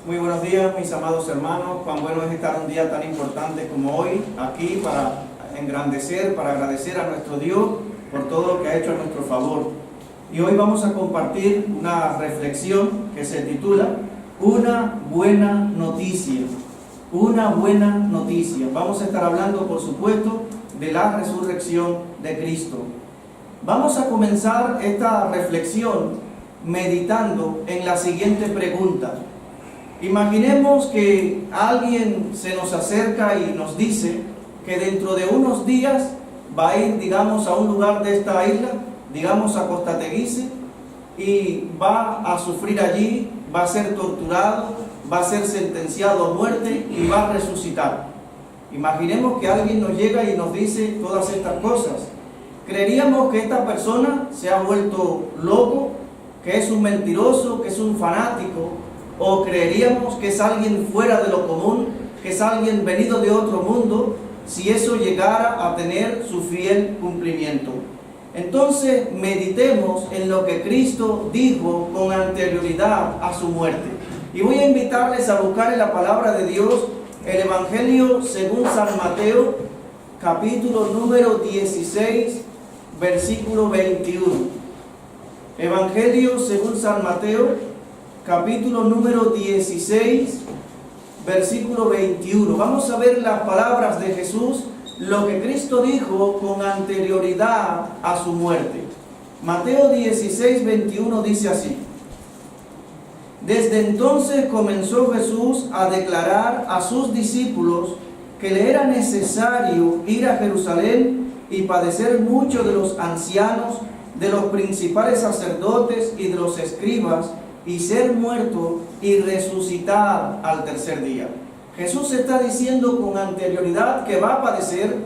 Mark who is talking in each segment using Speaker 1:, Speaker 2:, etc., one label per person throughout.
Speaker 1: Muy buenos días, mis amados hermanos. Cuán bueno es estar un día tan importante como hoy aquí para engrandecer, para agradecer a nuestro Dios por todo lo que ha hecho a nuestro favor. Y hoy vamos a compartir una reflexión que se titula Una buena noticia. Una buena noticia. Vamos a estar hablando, por supuesto, de la resurrección de Cristo. Vamos a comenzar esta reflexión meditando en la siguiente pregunta. Imaginemos que alguien se nos acerca y nos dice que dentro de unos días va a ir, digamos, a un lugar de esta isla, digamos a Costa Teguise, y va a sufrir allí, va a ser torturado, va a ser sentenciado a muerte y va a resucitar. Imaginemos que alguien nos llega y nos dice todas estas cosas. Creeríamos que esta persona se ha vuelto loco, que es un mentiroso, que es un fanático, o creeríamos que es alguien fuera de lo común, que es alguien venido de otro mundo, si eso llegara a tener su fiel cumplimiento. Entonces meditemos en lo que Cristo dijo con anterioridad a su muerte. Y voy a invitarles a buscar en la palabra de Dios el Evangelio según San Mateo, capítulo número 16, versículo 21. Evangelio según San Mateo, capítulo número 16, versículo 21. Vamos a ver las palabras de Jesús, lo que Cristo dijo con anterioridad a su muerte. Mateo 16, 21 dice así: Desde entonces comenzó Jesús a declarar a sus discípulos que le era necesario ir a Jerusalén y padecer mucho de los ancianos, de los principales sacerdotes y de los escribas, y ser muerto y resucitar al tercer día. Jesús está diciendo con anterioridad que va a padecer,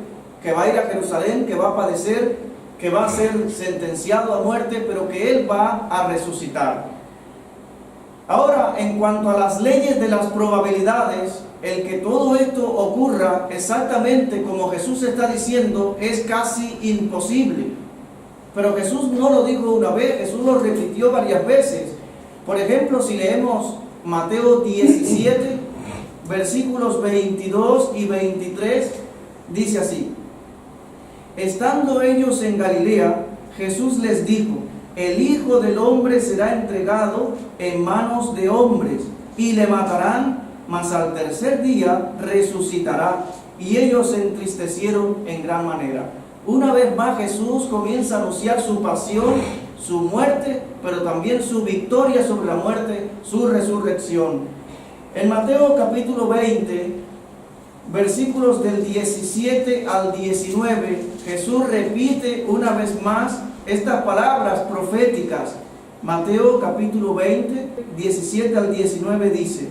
Speaker 1: que va a ir a Jerusalén, que va a padecer, que va a ser sentenciado a muerte, pero que Él va a resucitar. Ahora, en cuanto a las leyes de las probabilidades, el que todo esto ocurra exactamente como Jesús está diciendo es casi imposible. Pero Jesús no lo dijo una vez, Jesús lo repitió varias veces. Por ejemplo, si leemos Mateo 17, versículos 22 y 23, dice así: Estando ellos en Galilea, Jesús les dijo: El Hijo del Hombre será entregado en manos de hombres, y le matarán, mas al tercer día resucitará. Y ellos se entristecieron en gran manera. Una vez más Jesús comienza a anunciar su pasión, su muerte, pero también su victoria sobre la muerte, su resurrección. En Mateo capítulo 20, versículos del 17 al 19, Jesús repite una vez más estas palabras proféticas. Mateo capítulo 20, 17 al 19 dice: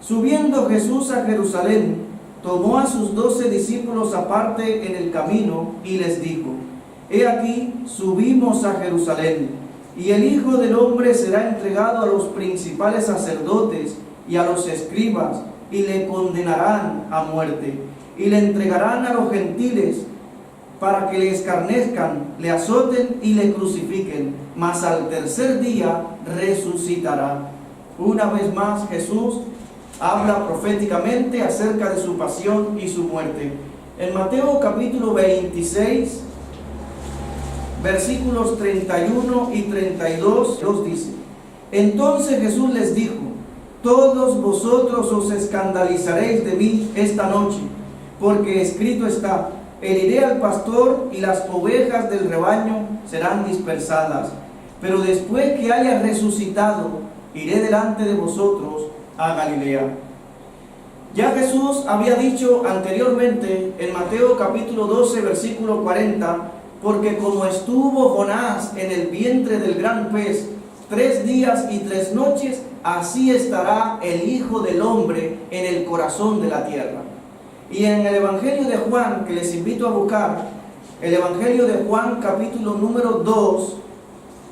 Speaker 1: Subiendo Jesús a Jerusalén, tomó a sus 12 discípulos aparte en el camino y les dijo: He aquí, subimos a Jerusalén, y el Hijo del Hombre será entregado a los principales sacerdotes y a los escribas, y le condenarán a muerte, y le entregarán a los gentiles, para que le escarnezcan, le azoten y le crucifiquen, mas al tercer día resucitará. Una vez más Jesús habla proféticamente acerca de su pasión y su muerte. En Mateo capítulo 26, versículos 31 y 32, nos dice: Entonces Jesús les dijo: Todos vosotros os escandalizaréis de mí esta noche, porque escrito está: Heriré al pastor y las ovejas del rebaño serán dispersadas. Pero después que haya resucitado, iré delante de vosotros a Galilea. Ya Jesús había dicho anteriormente en Mateo capítulo 12, versículo 40, porque como estuvo Jonás en el vientre del gran pez 3 días y 3 noches, así estará el Hijo del Hombre en el corazón de la tierra. Y en el Evangelio de Juan, que les invito a buscar, el Evangelio de Juan capítulo número 2,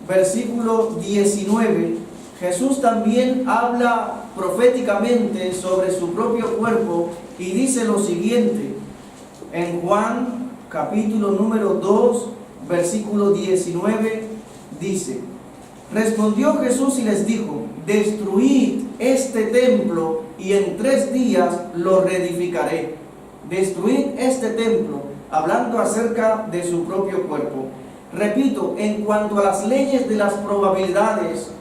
Speaker 1: versículo 19, Jesús también habla proféticamente sobre su propio cuerpo y dice lo siguiente en Juan capítulo número 2, versículo 19, dice: Respondió Jesús y les dijo: destruid este templo y en 3 días lo reedificaré. Destruid este templo, hablando acerca de su propio cuerpo. Repito, en cuanto a las leyes de las probabilidades,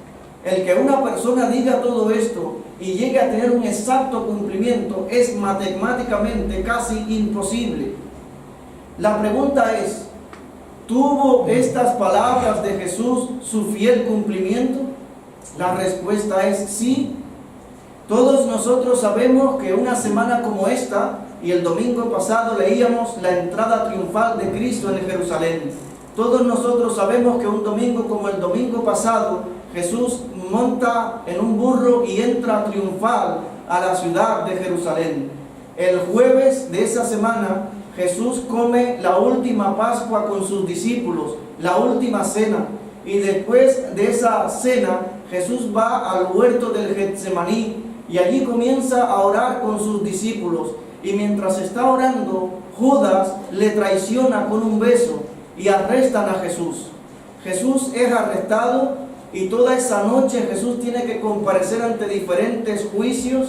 Speaker 1: el que una persona diga todo esto y llegue a tener un exacto cumplimiento es matemáticamente casi imposible. La pregunta es: ¿tuvo estas palabras de Jesús su fiel cumplimiento? La respuesta es sí. Todos nosotros sabemos que una semana como esta, y el domingo pasado leíamos la entrada triunfal de Cristo en Jerusalén. Todos nosotros sabemos que un domingo como el domingo pasado, Jesús monta en un burro y entra triunfal a la ciudad de Jerusalén. El jueves de esa semana, Jesús come la última Pascua con sus discípulos, la última cena. Y después de esa cena, Jesús va al huerto del Getsemaní y allí comienza a orar con sus discípulos. Y mientras está orando, Judas le traiciona con un beso y arrestan a Jesús. Jesús es arrestado y toda esa noche Jesús tiene que comparecer ante diferentes juicios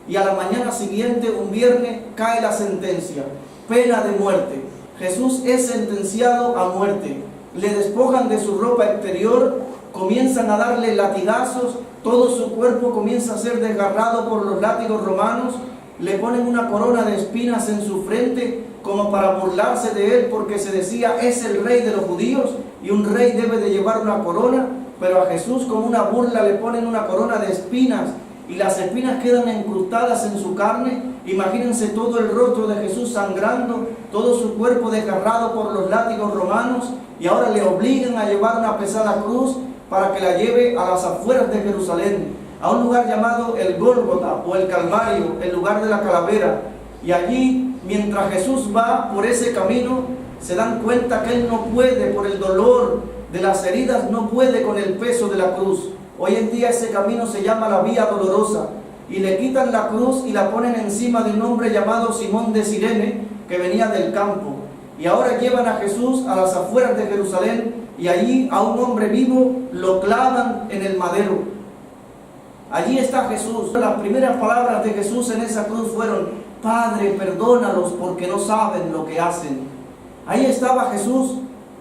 Speaker 1: y a la mañana siguiente, un viernes, cae la sentencia, pena de muerte. Jesús es sentenciado a muerte. Le despojan de su ropa exterior, comienzan a darle latigazos, todo su cuerpo comienza a ser desgarrado por los látigos romanos, le ponen una corona de espinas en su frente como para burlarse de él, porque se decía: es el rey de los judíos y un rey debe de llevar una corona. Pero a Jesús, como una burla, le ponen una corona de espinas y las espinas quedan incrustadas en su carne. Imagínense todo el rostro de Jesús sangrando, todo su cuerpo desgarrado por los látigos romanos, y ahora le obligan a llevar una pesada cruz para que la lleve a las afueras de Jerusalén, a un lugar llamado el Gólgota o el Calvario, el lugar de la calavera. Y allí, mientras Jesús va por ese camino, se dan cuenta que Él no puede, por el dolor de las heridas, no puede con el peso de la cruz. Hoy en día ese camino se llama la Vía Dolorosa, y le quitan la cruz y la ponen encima de un hombre llamado Simón de Cirene, que venía del campo. Y ahora llevan a Jesús a las afueras de Jerusalén, y allí a un hombre vivo lo clavan en el madero. Allí está Jesús. Las primeras palabras de Jesús en esa cruz fueron: Padre, perdónalos porque no saben lo que hacen. Ahí estaba Jesús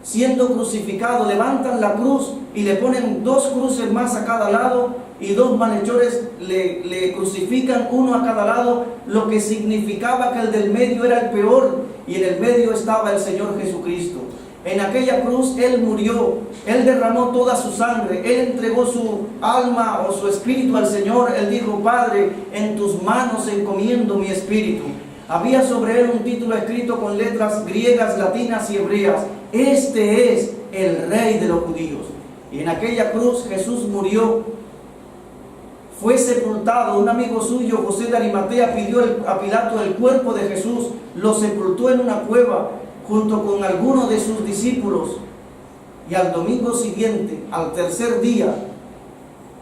Speaker 1: siendo crucificado. Levantan la cruz y le ponen 2 cruces más a cada lado, y 2 malhechores le crucifican, uno a cada lado, lo que significaba que el del medio era el peor, y en el medio estaba el Señor Jesucristo. En aquella cruz Él murió, Él derramó toda su sangre, Él entregó su alma o su espíritu al Señor. Él dijo: Padre, en tus manos encomiendo mi espíritu. Había sobre Él un título escrito con letras griegas, latinas y hebreas: este es el Rey de los judíos. Y en aquella cruz Jesús murió, fue sepultado. Un amigo suyo, José de Arimatea, pidió a Pilato el cuerpo de Jesús, lo sepultó en una cueva junto con algunos de sus discípulos. Y al domingo siguiente, al tercer día,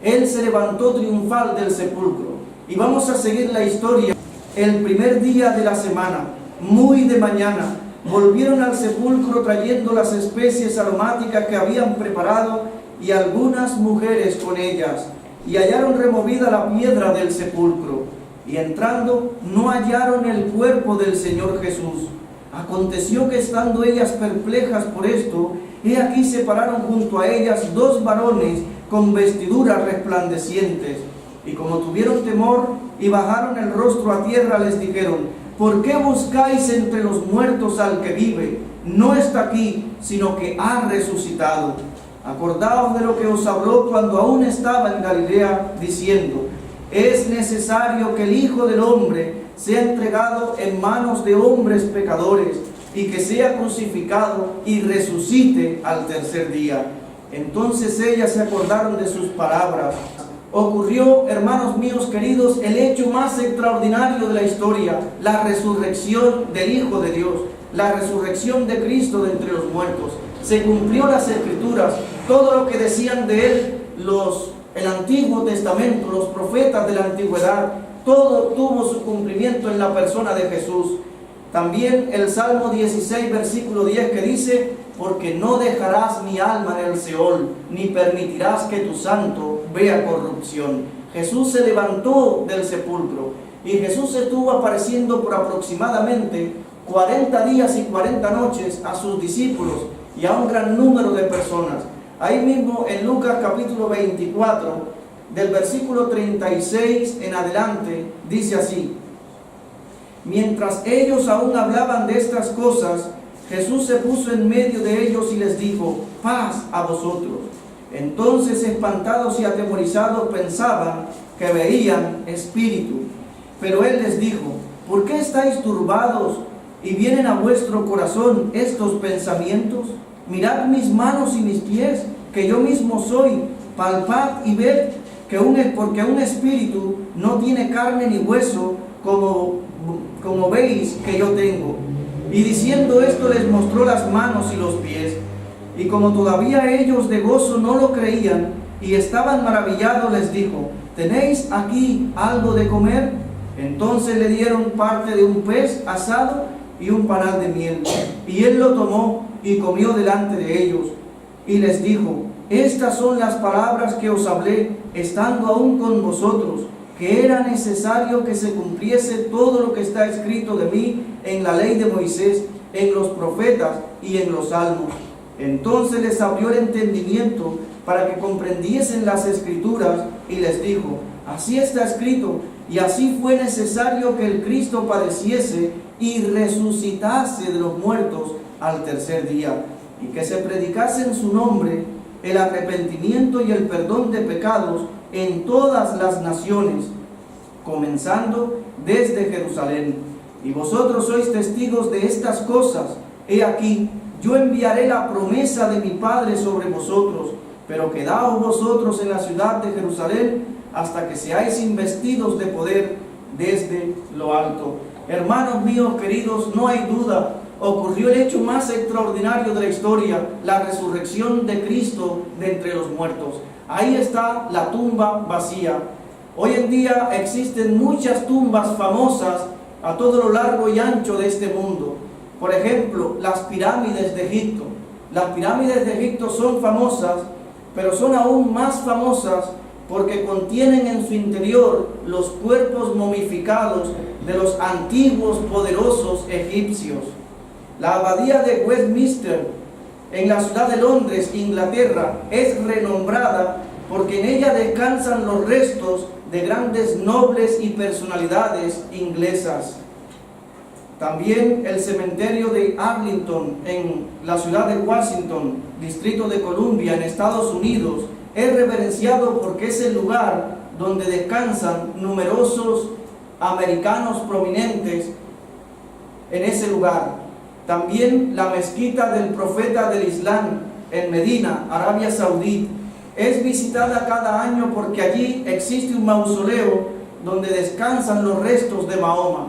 Speaker 1: Él se levantó triunfal del sepulcro. Y vamos a seguir la historia. El primer día de la semana, muy de mañana, volvieron al sepulcro trayendo las especies aromáticas que habían preparado, y algunas mujeres con ellas, y hallaron removida la piedra del sepulcro, y entrando no hallaron el cuerpo del Señor Jesús. Aconteció que, estando ellas perplejas por esto, he aquí se pararon junto a ellas 2 varones con vestiduras resplandecientes, y como tuvieron temor y bajaron el rostro a tierra, les dijeron: ¿por qué buscáis entre los muertos al que vive? No está aquí, sino que ha resucitado. Acordaos de lo que os habló cuando aún estaba en Galilea, diciendo: es necesario que el Hijo del Hombre sea entregado en manos de hombres pecadores, y que sea crucificado y resucite al tercer día. Entonces ellas se acordaron de sus palabras. Ocurrió, hermanos míos queridos, el hecho más extraordinario de la historia: la resurrección del Hijo de Dios, la resurrección de Cristo de entre los muertos. Se cumplió las Escrituras, todo lo que decían de Él el Antiguo Testamento, los profetas de la antigüedad, todo tuvo su cumplimiento en la persona de Jesús. También el Salmo 16, versículo 10, que dice: porque no dejarás mi alma en el Seol, ni permitirás que tu santo vea corrupción. Jesús se levantó del sepulcro y Jesús estuvo apareciendo por aproximadamente 40 días y 40 noches a sus discípulos y a un gran número de personas. Ahí mismo en Lucas capítulo 24, del versículo 36 en adelante, dice así: mientras ellos aún hablaban de estas cosas, Jesús se puso en medio de ellos y les dijo: paz a vosotros. Entonces, espantados y atemorizados, pensaban que veían espíritu. Pero él les dijo: ¿por qué estáis turbados y vienen a vuestro corazón estos pensamientos? Mirad mis manos y mis pies, que yo mismo soy. Palpad y ved porque un espíritu no tiene carne ni hueso, como veis que yo tengo. Y diciendo esto les mostró las manos y los pies. Y como todavía ellos de gozo no lo creían y estaban maravillados, les dijo: ¿tenéis aquí algo de comer? Entonces le dieron parte de un pez asado y un panal de miel. Y él lo tomó y comió delante de ellos. Y les dijo: estas son las palabras que os hablé, estando aún con vosotros, que era necesario que se cumpliese todo lo que está escrito de mí en la ley de Moisés, en los profetas y en los salmos. Entonces les abrió el entendimiento para que comprendiesen las escrituras y les dijo: así está escrito, y así fue necesario que el Cristo padeciese y resucitase de los muertos al tercer día, y que se predicase en su nombre el arrepentimiento y el perdón de pecados en todas las naciones, comenzando desde Jerusalén. Y vosotros sois testigos de estas cosas. He aquí, yo enviaré la promesa de mi Padre sobre vosotros, pero quedaos vosotros en la ciudad de Jerusalén hasta que seáis investidos de poder desde lo alto. Hermanos míos queridos, no hay duda, ocurrió el hecho más extraordinario de la historia, la resurrección de Cristo de entre los muertos. Ahí está la tumba vacía. Hoy en día existen muchas tumbas famosas a todo lo largo y ancho de este mundo. Por ejemplo, las pirámides de Egipto. Las pirámides de Egipto son famosas, pero son aún más famosas porque contienen en su interior los cuerpos momificados de los antiguos poderosos egipcios. La abadía de Westminster, en la ciudad de Londres, Inglaterra, es renombrada porque en ella descansan los restos de grandes nobles y personalidades inglesas. También el cementerio de Arlington, en la ciudad de Washington, Distrito de Columbia, en Estados Unidos, es reverenciado porque es el lugar donde descansan numerosos americanos prominentes en ese lugar. También la mezquita del profeta del Islam en Medina, Arabia Saudí, es visitada cada año porque allí existe un mausoleo donde descansan los restos de Mahoma.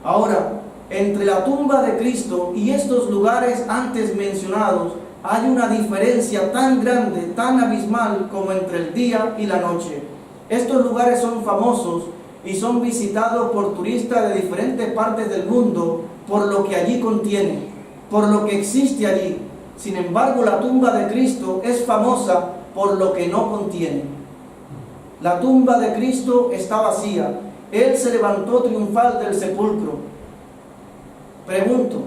Speaker 1: Ahora, entre la tumba de Cristo y estos lugares antes mencionados hay una diferencia tan grande, tan abismal como entre el día y la noche. Estos lugares son famosos y son visitados por turistas de diferentes partes del mundo por lo que allí contiene, por lo que existe allí. Sin embargo, la tumba de Cristo es famosa por lo que no contiene. La tumba de Cristo está vacía. Él se levantó triunfal del sepulcro. Pregunto,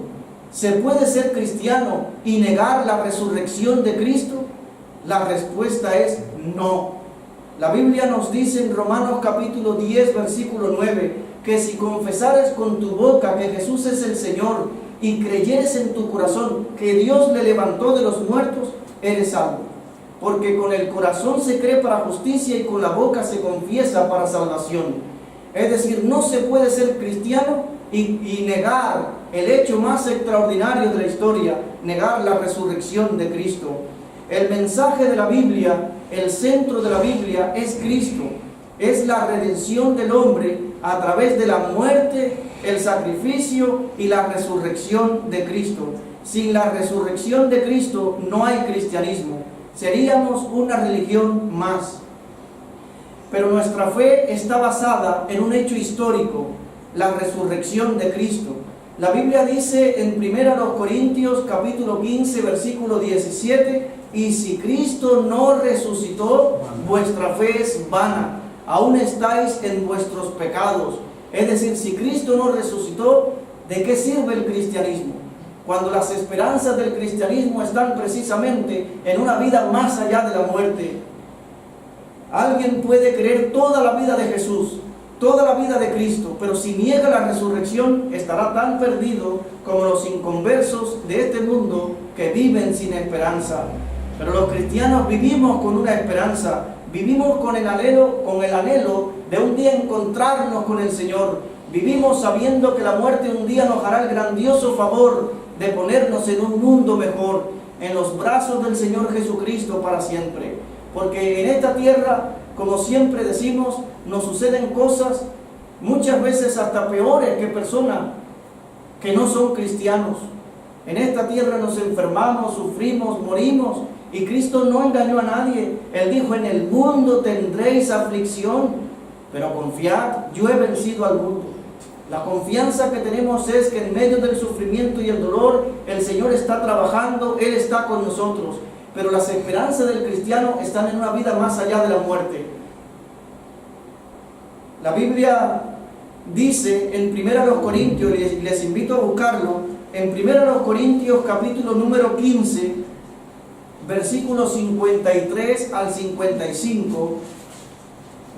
Speaker 1: ¿se puede ser cristiano y negar la resurrección de Cristo? La respuesta es no. La Biblia nos dice en Romanos capítulo 10, versículo 9, que si confesares con tu boca que Jesús es el Señor y creyeres en tu corazón que Dios le levantó de los muertos, eres salvo. Porque con el corazón se cree para justicia y con la boca se confiesa para salvación. Es decir, no se puede ser cristiano y negar el hecho más extraordinario de la historia, negar la resurrección de Cristo. El mensaje de la Biblia, el centro de la Biblia es Cristo. Es la redención del hombre a través de la muerte, el sacrificio y la resurrección de Cristo. Sin la resurrección de Cristo no hay cristianismo. Seríamos una religión más. Pero nuestra fe está basada en un hecho histórico, la resurrección de Cristo. La Biblia dice en 1 Corintios capítulo 15 versículo 17: y si Cristo no resucitó, vuestra fe es vana, aún estáis en vuestros pecados. Es decir, si Cristo no resucitó, ¿de qué sirve el cristianismo? Cuando las esperanzas del cristianismo están precisamente en una vida más allá de la muerte. Alguien puede creer toda la vida de Jesús, toda la vida de Cristo, pero si niega la resurrección, estará tan perdido como los inconversos de este mundo que viven sin esperanza. Pero los cristianos vivimos con una esperanza, vivimos con el anhelo de un día encontrarnos con el Señor. Vivimos sabiendo que la muerte un día nos hará el grandioso favor de ponernos en un mundo mejor, en los brazos del Señor Jesucristo para siempre. Porque en esta tierra, como siempre decimos, nos suceden cosas muchas veces hasta peores que personas que no son cristianos. En esta tierra nos enfermamos, sufrimos, morimos, y Cristo no engañó a nadie. Él dijo: en el mundo tendréis aflicción, pero confiad, yo he vencido al mundo. La confianza que tenemos es que en medio del sufrimiento y el dolor, el Señor está trabajando, Él está con nosotros. Pero las esperanzas del cristiano están en una vida más allá de la muerte. La Biblia dice en 1 Corintios, les invito a buscarlo, en 1 Corintios capítulo número 15, versículos 53 al 55,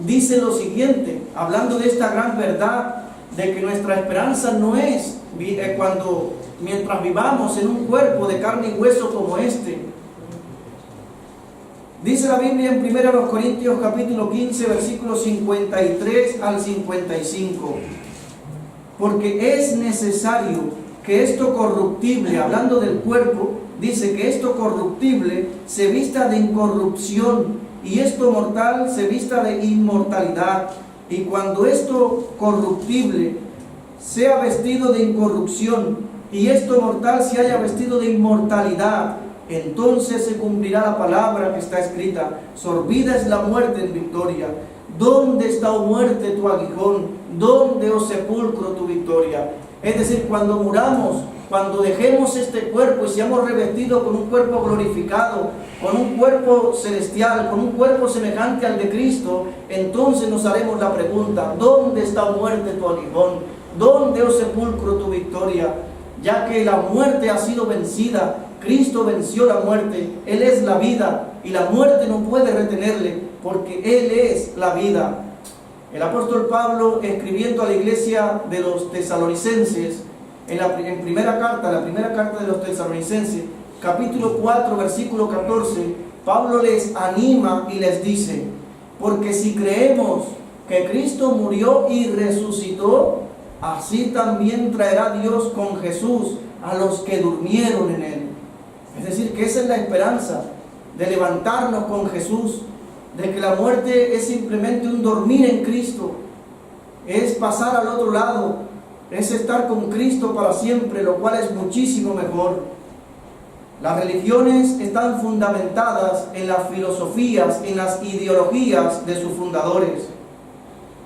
Speaker 1: dice lo siguiente, hablando de esta gran verdad, de que nuestra esperanza no es mientras vivamos en un cuerpo de carne y hueso como este. Dice la Biblia en 1 Corintios capítulo 15, versículos 53 al 55. Porque es necesario que esto corruptible, hablando del cuerpo, dice que esto corruptible se vista de incorrupción y esto mortal se vista de inmortalidad. Y cuando esto corruptible sea vestido de incorrupción y esto mortal se haya vestido de inmortalidad, entonces se cumplirá la palabra que está escrita: sorbida es la muerte en victoria. ¿Dónde está, oh muerte, tu aguijón? ¿Dónde, oh sepulcro, tu victoria? Es decir, cuando muramos, cuando dejemos este cuerpo y seamos revestidos con un cuerpo glorificado, con un cuerpo celestial, con un cuerpo semejante al de Cristo, entonces nos haremos la pregunta: ¿dónde está, oh muerte, tu aguijón? ¿Dónde, oh sepulcro, tu victoria? Ya que la muerte ha sido vencida, Cristo venció la muerte, Él es la vida y la muerte no puede retenerle porque Él es la vida. El apóstol Pablo, escribiendo a la iglesia de los tesalonicenses, en la primera carta de los tesalonicenses, capítulo 4, versículo 14, Pablo les anima y les dice: porque si creemos que Cristo murió y resucitó, así también traerá Dios con Jesús a los que durmieron en Él. Es decir, que esa es la esperanza, de levantarnos con Jesús, de que la muerte es simplemente un dormir en Cristo, es pasar al otro lado, es estar con Cristo para siempre, lo cual es muchísimo mejor. Las religiones están fundamentadas en las filosofías, en las ideologías de sus fundadores.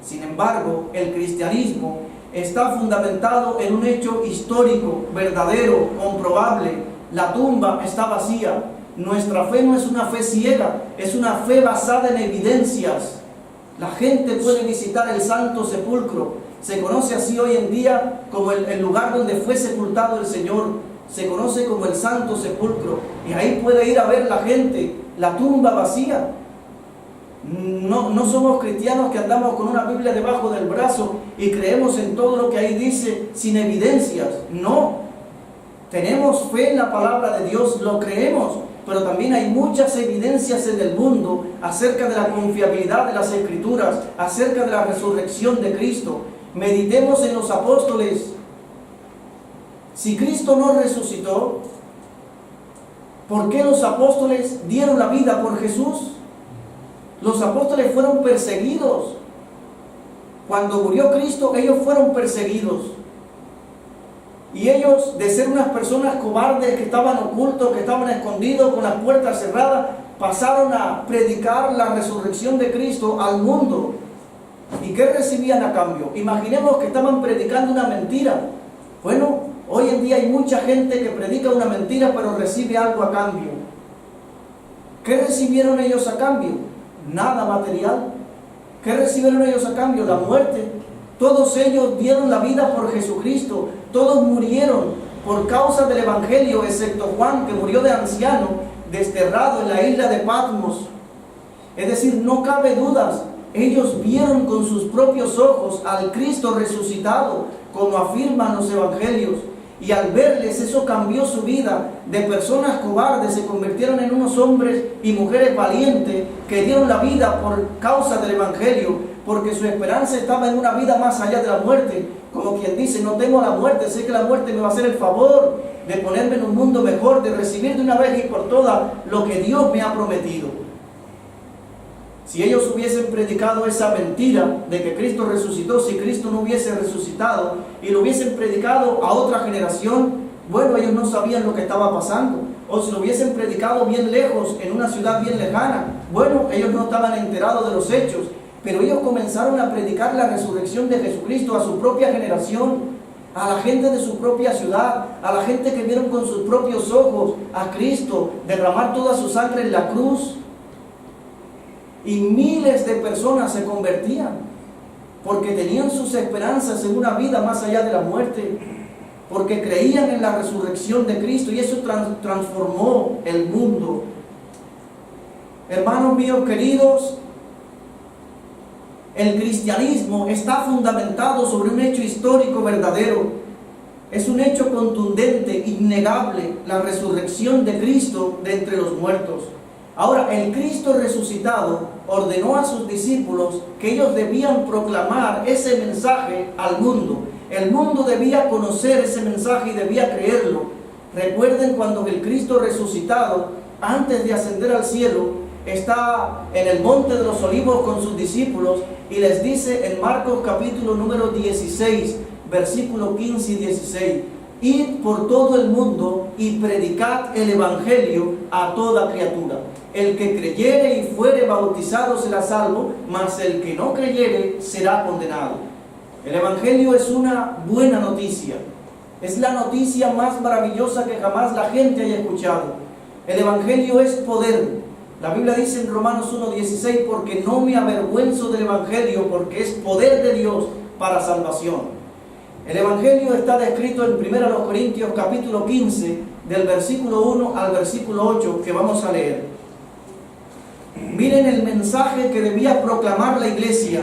Speaker 1: Sin embargo, el cristianismo está fundamentado en un hecho histórico, verdadero, comprobable. La tumba está vacía. Nuestra fe no es una fe ciega, es una fe basada en evidencias. La gente puede visitar el Santo Sepulcro. Se conoce así hoy en día como el lugar donde fue sepultado el Señor. Se conoce como el Santo Sepulcro. Y ahí puede ir a ver la gente la tumba vacía. No somos cristianos que andamos con una Biblia debajo del brazo y creemos en todo lo que ahí dice sin evidencias. No. Tenemos fe en la palabra de Dios, lo creemos, pero también hay muchas evidencias en el mundo acerca de la confiabilidad de las Escrituras, acerca de la resurrección de Cristo. Meditemos en los apóstoles. Si Cristo no resucitó, ¿por qué los apóstoles dieron la vida por Jesús? Los apóstoles fueron perseguidos. Cuando murió Cristo, ellos fueron perseguidos. Y ellos, de ser unas personas cobardes que estaban ocultos, que estaban escondidos con las puertas cerradas, pasaron a predicar la resurrección de Cristo al mundo. ¿Y qué recibían a cambio? Imaginemos que estaban predicando una mentira. Bueno, hoy en día hay mucha gente que predica una mentira pero recibe algo a cambio. ¿Qué recibieron ellos a cambio? Nada material. ¿Qué recibieron ellos a cambio? La muerte. Todos ellos dieron la vida por Jesucristo. Todos murieron por causa del Evangelio, excepto Juan, que murió de anciano, desterrado en la isla de Patmos. Es decir, no cabe dudas, ellos vieron con sus propios ojos al Cristo resucitado, como afirman los evangelios, y al verles eso cambió su vida. De personas cobardes se convirtieron en unos hombres y mujeres valientes que dieron la vida por causa del evangelio, porque su esperanza estaba en una vida más allá de la muerte. Como quien dice, no temo a la muerte, sé que la muerte me va a hacer el favor de ponerme en un mundo mejor, de recibir de una vez y por todas lo que Dios me ha prometido. Si ellos hubiesen predicado esa mentira de que Cristo resucitó, si Cristo no hubiese resucitado y lo hubiesen predicado a otra generación, bueno, ellos no sabían lo que estaba pasando. O si lo hubiesen predicado bien lejos, en una ciudad bien lejana, bueno, ellos no estaban enterados de los hechos. Pero ellos comenzaron a predicar la resurrección de Jesucristo a su propia generación, a la gente de su propia ciudad, a la gente que vieron con sus propios ojos a Cristo derramar toda su sangre en la cruz. Y miles de personas se convertían porque tenían sus esperanzas en una vida más allá de la muerte, porque creían en la resurrección de Cristo, y eso transformó el mundo. Hermanos míos queridos, el cristianismo está fundamentado sobre un hecho histórico verdadero. Es un hecho contundente, innegable, la resurrección de Cristo de entre los muertos. Ahora, el Cristo resucitado ordenó a sus discípulos que ellos debían proclamar ese mensaje al mundo. El mundo debía conocer ese mensaje y debía creerlo. Recuerden cuando el Cristo resucitado, antes de ascender al cielo, está en el monte de los olivos con sus discípulos y les dice en Marcos capítulo número 16, versículo 15 y 16: id por todo el mundo y predicad el evangelio a toda criatura. El que creyere y fuere bautizado será salvo, mas el que no creyere será condenado. El evangelio es una buena noticia. Es la noticia más maravillosa que jamás la gente haya escuchado. El evangelio es poder. La Biblia dice en Romanos 1:16: porque no me avergüenzo del evangelio, porque es poder de Dios para salvación. El evangelio está descrito en 1 Corintios capítulo 15, del versículo 1 al versículo 8, que vamos a leer. Miren el mensaje que debía proclamar la iglesia.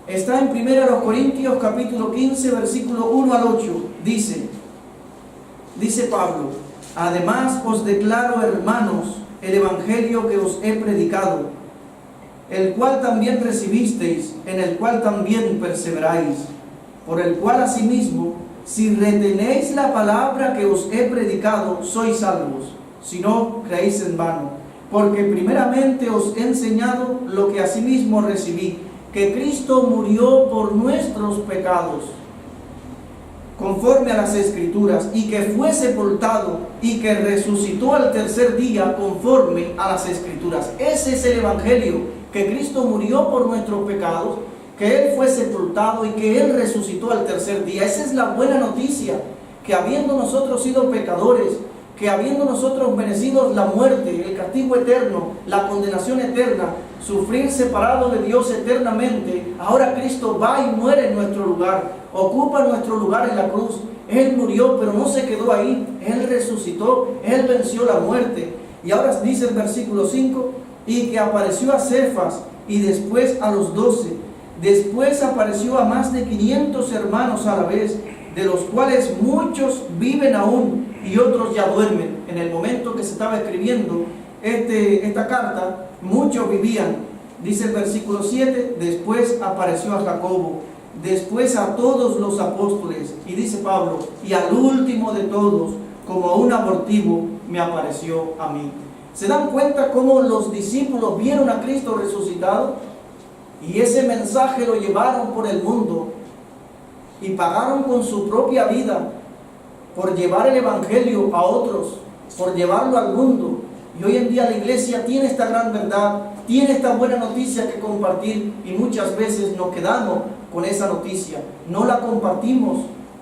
Speaker 1: Está en 1 Corintios capítulo 15, versículo 1 al 8. Dice Pablo: además os declaro, hermanos, el evangelio que os he predicado, el cual también recibisteis, en el cual también perseveráis, por el cual asimismo, si retenéis la palabra que os he predicado, sois salvos, si no creéis en vano. Porque primeramente os he enseñado lo que asimismo recibí, que Cristo murió por nuestros pecados, conforme a las Escrituras, y que fue sepultado, y que resucitó al tercer día, conforme a las Escrituras. Ese es el evangelio, que Cristo murió por nuestros pecados, que Él fue sepultado y que Él resucitó al tercer día. Esa es la buena noticia, que habiendo nosotros sido pecadores, que habiendo nosotros merecido la muerte, el castigo eterno, la condenación eterna, sufrir separado de Dios eternamente, ahora Cristo va y muere en nuestro lugar, ocupa nuestro lugar en la cruz. Él murió, pero no se quedó ahí, Él resucitó, Él venció la muerte. Y ahora dice el versículo 5, y que apareció a Cefas y después a los 12, después apareció a más de 500 hermanos a la vez, de los cuales muchos viven aún y otros ya duermen. En el momento que se estaba escribiendo esta carta, muchos vivían. Dice el versículo 7, después apareció a Jacobo, después a todos los apóstoles, y dice Pablo, y al último de todos, como un abortivo, me apareció a mí. ¿Se dan cuenta cómo los discípulos vieron a Cristo resucitado? Y ese mensaje lo llevaron por el mundo y pagaron con su propia vida por llevar el evangelio a otros, por llevarlo al mundo. Y hoy en día la iglesia tiene esta gran verdad, tiene esta buena noticia que compartir, y muchas veces nos quedamos con esa noticia, no la compartimos,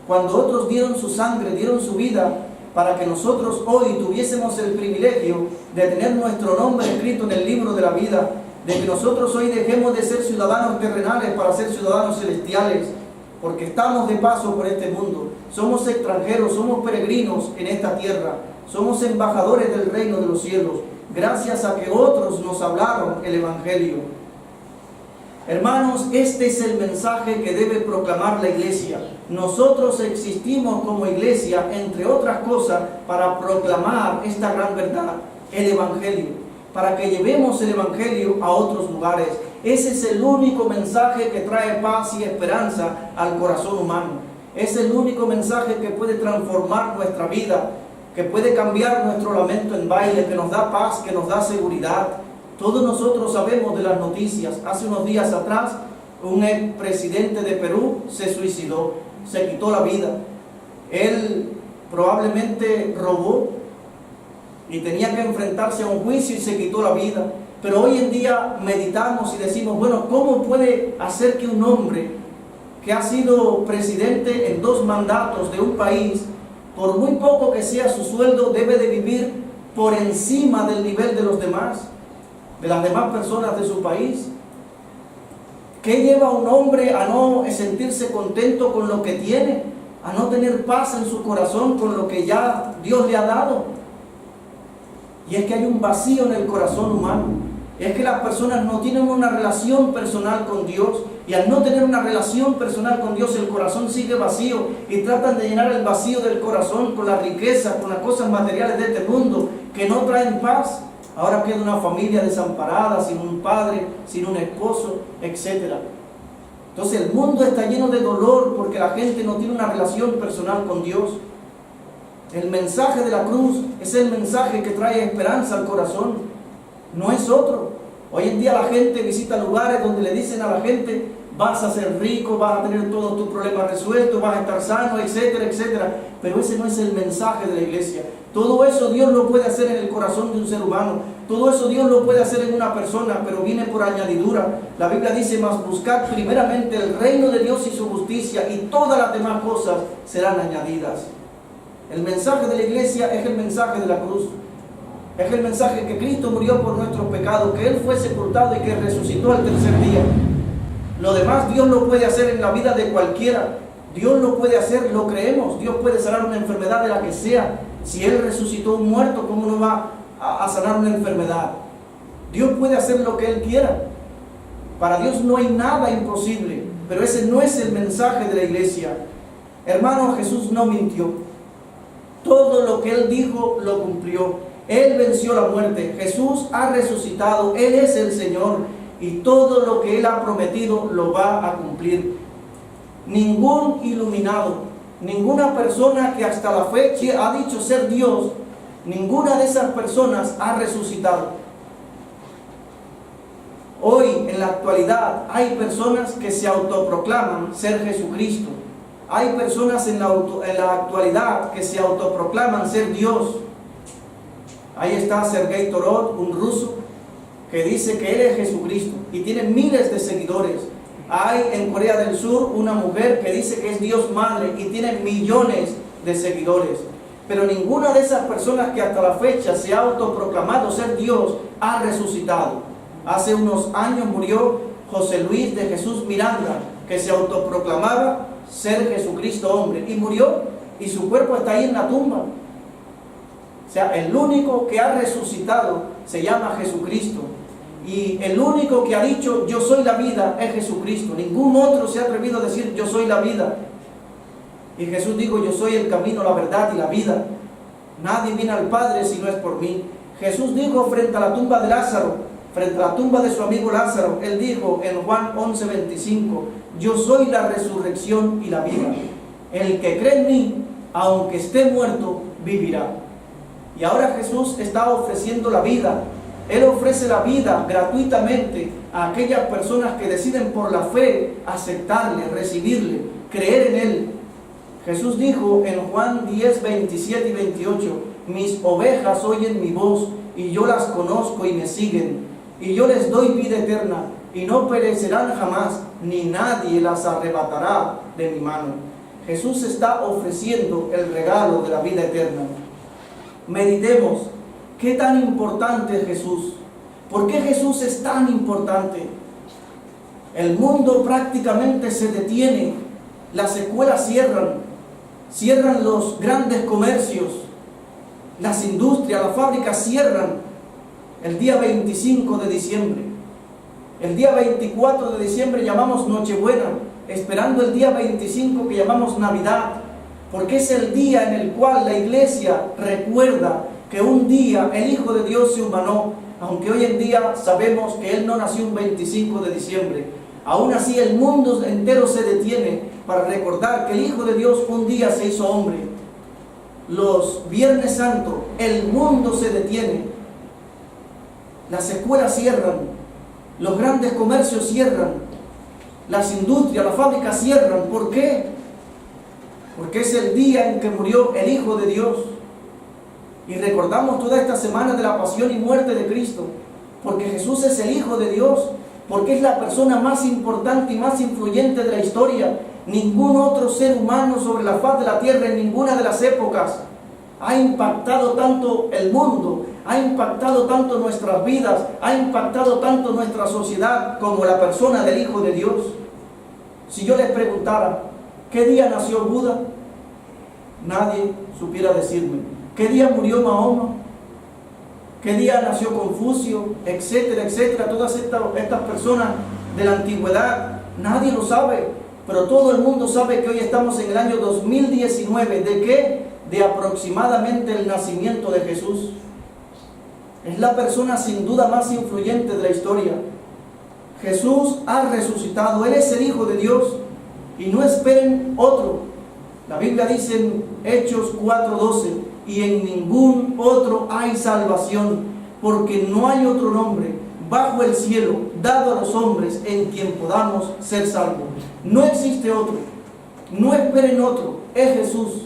Speaker 1: cuando otros dieron su sangre, dieron su vida, para que nosotros hoy tuviésemos el privilegio de tener nuestro nombre escrito en el libro de la vida, de que nosotros hoy dejemos de ser ciudadanos terrenales para ser ciudadanos celestiales, porque estamos de paso por este mundo, somos extranjeros, somos peregrinos en esta tierra, somos embajadores del reino de los cielos, gracias a que otros nos hablaron el Evangelio. Hermanos, este es el mensaje que debe proclamar la iglesia. Nosotros existimos como iglesia, entre otras cosas, para proclamar esta gran verdad, el Evangelio, para que llevemos el Evangelio a otros lugares. Ese es el único mensaje que trae paz y esperanza al corazón humano. Es el único mensaje que puede transformar nuestra vida, que puede cambiar nuestro lamento en baile, que nos da paz, que nos da seguridad. Todos nosotros sabemos de las noticias. Hace unos días atrás, un expresidente de Perú se suicidó, se quitó la vida. Él probablemente robó y tenía que enfrentarse a un juicio y se quitó la vida. Pero hoy en día meditamos y decimos, bueno, ¿cómo puede hacer que un hombre que ha sido presidente en 2 mandatos de un país, por muy poco que sea su sueldo, debe de vivir por encima del nivel de los demás, de las demás personas de su país? ¿Qué lleva a un hombre a no sentirse contento con lo que tiene? A no tener paz en su corazón con lo que ya Dios le ha dado. Y es que hay un vacío en el corazón humano. Es que las personas no tienen una relación personal con Dios. Y al no tener una relación personal con Dios, el corazón sigue vacío. Y tratan de llenar el vacío del corazón con la riqueza, con las cosas materiales de este mundo, que no traen paz. Ahora queda una familia desamparada, sin un padre, sin un esposo, etc. Entonces el mundo está lleno de dolor porque la gente no tiene una relación personal con Dios. El mensaje de la cruz es el mensaje que trae esperanza al corazón, no es otro. Hoy en día la gente visita lugares donde le dicen a la gente, vas a ser rico, vas a tener todos tus problemas resueltos, vas a estar sano, etcétera, etcétera. Pero ese no es el mensaje de la iglesia. Todo eso Dios lo puede hacer en el corazón de un ser humano. Todo eso Dios lo puede hacer en una persona, pero viene por añadidura. La Biblia dice, mas buscad primeramente el reino de Dios y su justicia, y todas las demás cosas serán añadidas. El mensaje de la iglesia es el mensaje de la cruz. Es el mensaje que Cristo murió por nuestros pecados, que Él fue sepultado y que resucitó al tercer día. Lo demás Dios lo puede hacer en la vida de cualquiera. Dios lo puede hacer, lo creemos. Dios puede sanar una enfermedad de la que sea. Si Él resucitó un muerto, ¿cómo no va a sanar una enfermedad? Dios puede hacer lo que Él quiera. Para Dios no hay nada imposible. Pero ese no es el mensaje de la iglesia. Hermano, Jesús no mintió. Todo lo que Él dijo lo cumplió. Él venció la muerte. Jesús ha resucitado. Él es el Señor. Y todo lo que Él ha prometido lo va a cumplir. Ningún iluminado, ninguna persona que hasta la fecha ha dicho ser Dios, ninguna de esas personas ha resucitado. Hoy, en la actualidad, hay personas que se autoproclaman ser Jesucristo. Hay personas en la actualidad que se autoproclaman ser Dios. Ahí está Sergei Torot, un ruso, que dice que él es Jesucristo y tiene miles de seguidores. Hay en Corea del Sur una mujer que dice que es Dios Madre y tiene millones de seguidores. Pero ninguna de esas personas que hasta la fecha se ha autoproclamado ser Dios ha resucitado. Hace unos años murió José Luis de Jesús Miranda, que se autoproclamaba ser Jesucristo hombre, y murió, y su cuerpo está ahí en la tumba. O sea, el único que ha resucitado se llama Jesucristo. Y el único que ha dicho yo soy la vida es Jesucristo. Ningún otro se ha atrevido a decir yo soy la vida. Y Jesús dijo, yo soy el camino, la verdad y la vida. Nadie viene al Padre si no es por mí. Jesús dijo frente a la tumba de Lázaro, frente a la tumba de su amigo Lázaro, Él dijo en Juan 11:25, yo soy la resurrección y la vida. El que cree en mí, aunque esté muerto, vivirá. Y ahora Jesús está ofreciendo la vida. Él ofrece la vida gratuitamente a aquellas personas que deciden por la fe aceptarle, recibirle, creer en Él. Jesús dijo en Juan 10, 27 y 28, mis ovejas oyen mi voz y yo las conozco y me siguen. Y yo les doy vida eterna y no perecerán jamás, ni nadie las arrebatará de mi mano. Jesús está ofreciendo el regalo de la vida eterna. Meditemos, ¿qué tan importante es Jesús? ¿Por qué Jesús es tan importante? El mundo prácticamente se detiene, las escuelas cierran los grandes comercios, las industrias, las fábricas cierran el día 25 de diciembre. El día 24 de diciembre llamamos Nochebuena, esperando el día 25 que llamamos Navidad, porque es el día en el cual la iglesia recuerda que un día el Hijo de Dios se humanó, aunque hoy en día sabemos que Él no nació un 25 de diciembre. Aún así el mundo entero se detiene para recordar que el Hijo de Dios un día se hizo hombre. Los Viernes Santos, el mundo se detiene, las escuelas cierran, los grandes comercios cierran, las industrias, las fábricas cierran. ¿Por qué? Porque es el día en que murió el Hijo de Dios. Y recordamos toda esta semana de la pasión y muerte de Cristo, porque Jesús es el Hijo de Dios, porque es la persona más importante y más influyente de la historia. Ningún otro ser humano sobre la faz de la tierra en ninguna de las épocas ha impactado tanto el mundo, ha impactado tanto nuestras vidas, ha impactado tanto nuestra sociedad como la persona del Hijo de Dios. Si yo les preguntara, ¿qué día nació Buda? Nadie supiera decirme. ¿Qué día murió Mahoma? ¿Qué día nació Confucio? Etcétera, etcétera. Todas estas personas de la antigüedad, nadie lo sabe, pero todo el mundo sabe que hoy estamos en el año 2019. ¿De qué? De aproximadamente el nacimiento de Jesús. Es la persona sin duda más influyente de la historia. Jesús ha resucitado, Él es el Hijo de Dios, y no esperen otro. La Biblia dice en Hechos 4:12, y en ningún otro hay salvación, porque no hay otro nombre bajo el cielo dado a los hombres en quien podamos ser salvos. No existe otro, no esperen otro, es Jesús.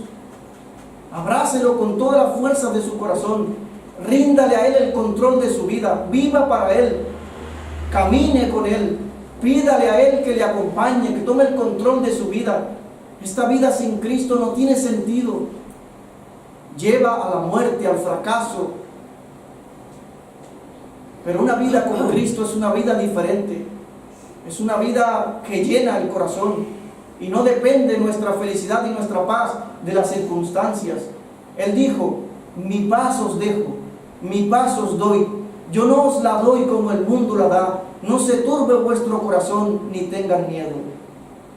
Speaker 1: Abrácelo con toda la fuerza de su corazón, ríndale a Él el control de su vida, viva para Él, camine con Él, pídale a Él que le acompañe, que tome el control de su vida. Esta vida sin Cristo no tiene sentido, lleva a la muerte, al fracaso. Pero una vida con Cristo es una vida diferente, es una vida que llena el corazón y no depende nuestra felicidad y nuestra paz de las circunstancias. Él dijo, mi paz os dejo, mi paz os doy, yo no os la doy como el mundo la da, no se turbe vuestro corazón ni tengan miedo.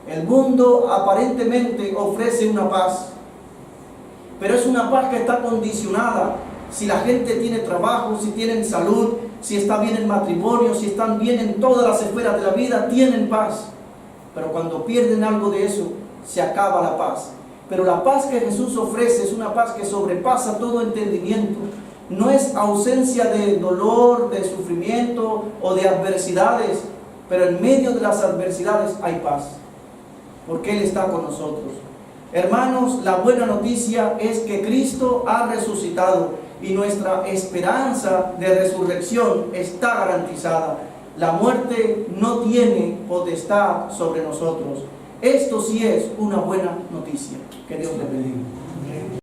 Speaker 1: El mundo aparentemente ofrece una paz, pero es una paz que está condicionada. Si la gente tiene trabajo, si tienen salud, si está bien en matrimonio, si están bien en todas las esferas de la vida, tienen paz. Pero cuando pierden algo de eso, se acaba la paz. Pero la paz que Jesús ofrece es una paz que sobrepasa todo entendimiento. No es ausencia de dolor, de sufrimiento o de adversidades, pero en medio de las adversidades hay paz, porque Él está con nosotros. Hermanos, la buena noticia es que Cristo ha resucitado y nuestra esperanza de resurrección está garantizada. La muerte no tiene potestad sobre nosotros. Esto sí es una buena noticia. Que Dios le bendiga.